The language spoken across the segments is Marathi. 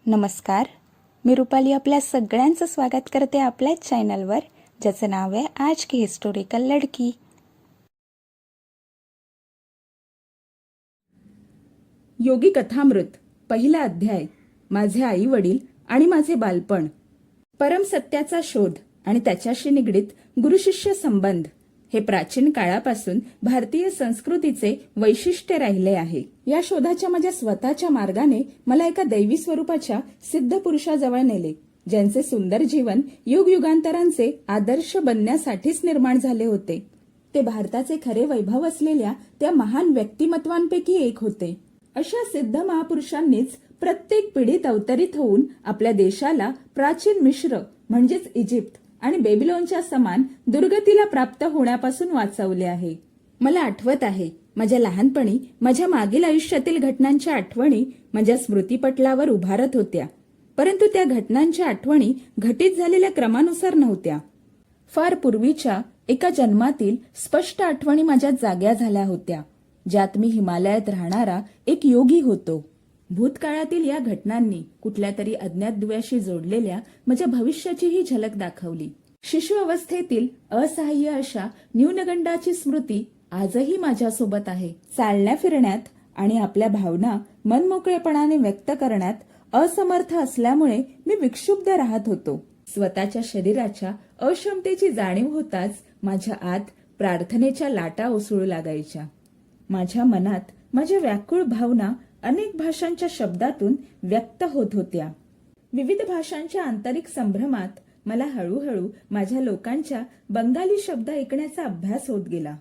नमस्कार, मी रुपाली आपल्या सगळ्यांचं स्वागत करते आपल्याच चॅनलवर, ज्याचं नाव आहे आज की हिस्टोरिकल लडकी. योगी कथामृत पहिला अध्याय. माझे आई वडील आणि माझे बालपण. परमसत्याचा शोध आणि त्याच्याशी निगडीत गुरुशिष्य संबंध हे प्राचीन काळापासून भारतीय संस्कृतीचे वैशिष्ट्य राहिले आहे. या शोधाच्या माझ्या स्वतःच्या मार्गाने मला एका दैवी स्वरूपाच्या सिद्ध पुरुषाजवळ नेले, ज्यांचे सुंदर जीवन युगयुगांतरांचे आदर्श बनण्यासाठीच निर्माण झाले होते. ते भारताचे खरे वैभव असलेल्या त्या महान व्यक्तिमत्वांपैकी एक होते. अशा सिद्ध महापुरुषांनीच प्रत्येक पिढीत अवतरित होऊन आपल्या देशाला प्राचीन मिश्र म्हणजेच इजिप्त आणि बेबीलोनच्या समान दुर्गतीला प्राप्त होण्यापासून वाचवले आहे. मला आठवत आहे, माझ्या लहानपणी माझ्या मागील आयुष्यातील घटनांच्या आठवणी माझ्या स्मृतीपटलावर उभारत होत्या, परंतु त्या घटनांच्या आठवणी घटित झालेल्या क्रमानुसार नव्हत्या. फार पूर्वीच्या एका जन्मातील स्पष्ट आठवणी माझ्यात जाग्या झाल्या होत्या, ज्यात मी हिमालयात राहणारा एक योगी होतो. भूतकाळातील या घटनांनी कुठल्या तरी अज्ञात दुव्याशी जोडलेल्या माझ्या भविष्याचीही झलक दाखवली. शिशु अवस्थेतील असहाय्य अशा न्यूनगंडाची स्मृती आजही माझ्यासोबत आहे. चालण्या फिरण्यात आणि आपल्या भावना मनमोकळेपणाने व्यक्त करण्यात असमर्थ असल्यामुळे मी विक्षुब्ध राहत होतो. स्वतःच्या शरीराच्या अक्षमतेची जाणीव होताच माझ्या आत प्रार्थनेच्या लाटा उसळू लागायच्या. माझ्या मनात माझ्या व्याकुळ भावना अनेक भाषांच्या शब्दातून व्यक्त होत होत्या. विविध भाषांच्या आंतरिक संभ्रमात मला हळूहळू माझ्या लोकांच्या बंगाली शब्द ऐकण्याचा अभ्यास होत गेला.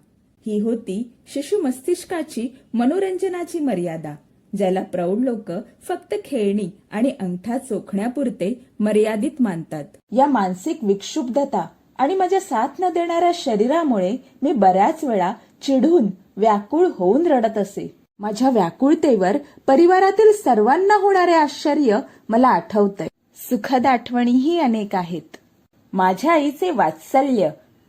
ही होती शिशु मस्तिष्काची मनोरंजनाची मर्यादा, ज्याला प्रौढ लोक फक्त खेळणी आणि अंगठा चोखण्यापुरते मर्यादित मानतात. या मानसिक विक्षुब्धता आणि माझ्या साथ न देणाऱ्या शरीरामुळे मी बऱ्याच वेळा चिडून व्याकुळ होऊन रडत असे. माझ्या व्याकुळतेवर परिवारातील सर्वांना होणारे आश्चर्य मला आठवतंय. सुखद आठवणीही अनेक आहेत. माझ्या आईचे वात्सल्य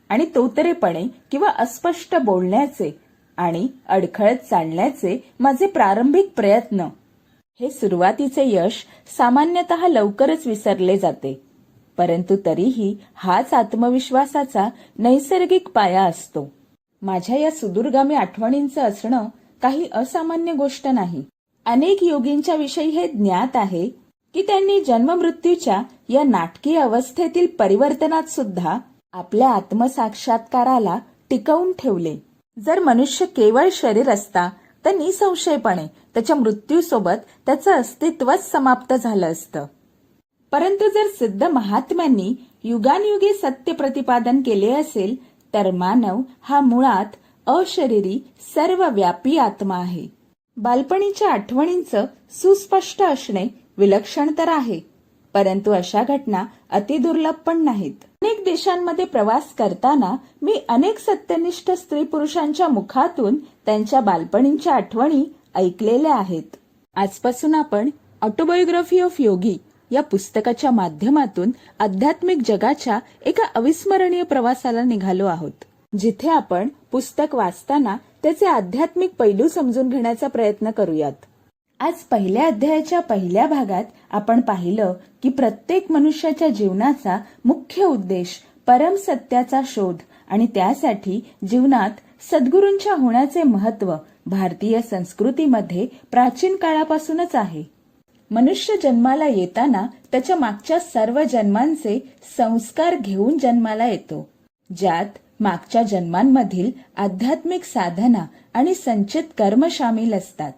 आणि तोतरेपणे किंवा अस्पष्ट बोलण्याचे आणि अडखळत चालण्याचे माझे प्रारंभिक प्रयत्न. हे सुरुवातीचे यश सामान्यतः लवकरच विसरले जाते, परंतु तरीही हाच आत्मविश्वासाचा नैसर्गिक पाया असतो. माझ्या या सुदूरगामी आठवणींचं असणं काही असामान्य गोष्ट नाही. अनेक योगींच्या विषयी हे ज्ञात आहे की त्यांनी जन्ममृत्यूच्या या नाटकीय अवस्थेतील परिवर्तनात सुद्धा आपल्या आत्मसाक्षात्काराला टिकवून ठेवले. जर मनुष्य केवळ शरीर असता तर निसंशयपणे त्याच्या मृत्यूसोबत त्याचं अस्तित्वच समाप्त झालं असतं. परंतु जर सिद्ध महात्म्यांनी युगानयुगे सत्य प्रतिपादन केले असेल तर मानव हा मुळात अशरीरी सर्वव्यापी आत्मा आहे. बालपणीच्या आठवणींचं सुस्पष्ट असणे विलक्षण तर आहे, परंतु अशा घटना अतिदुर्लभ पण नाहीत. अनेक देशांमध्ये प्रवास करताना मी अनेक सत्यनिष्ठ स्त्री पुरुषांच्या मुखातून त्यांच्या बालपणींच्या आठवणी ऐकलेल्या आहेत. आजपासून आपण ऑटोबायोग्राफी ऑफ योगी या पुस्तकाच्या माध्यमातून आध्यात्मिक जगाच्या एका अविस्मरणीय प्रवासाला निघालो आहोत, जिथे आपण पुस्तक वाचताना त्याचे आध्यात्मिक पैलू समजून घेण्याचा प्रयत्न करूयात. आज पहिल्या अध्यायाच्या पहिल्या भागात आपण पाहिलं की प्रत्येक मनुष्याच्या जीवनाचा मुख्य उद्देश परम सत्याचा शोध आणि त्यासाठी जीवनात सद्गुरूंच्या होण्याचे महत्त्व भारतीय संस्कृतीमध्ये प्राचीन काळापासूनच आहे. मनुष्य जन्माला येताना त्याच्या मागच्या सर्व जन्मांचे संस्कार घेऊन जन्माला येतो, ज्यात मागच्या जन्मांमधील आध्यात्मिक साधना आणि संचित कर्म सामील असतात.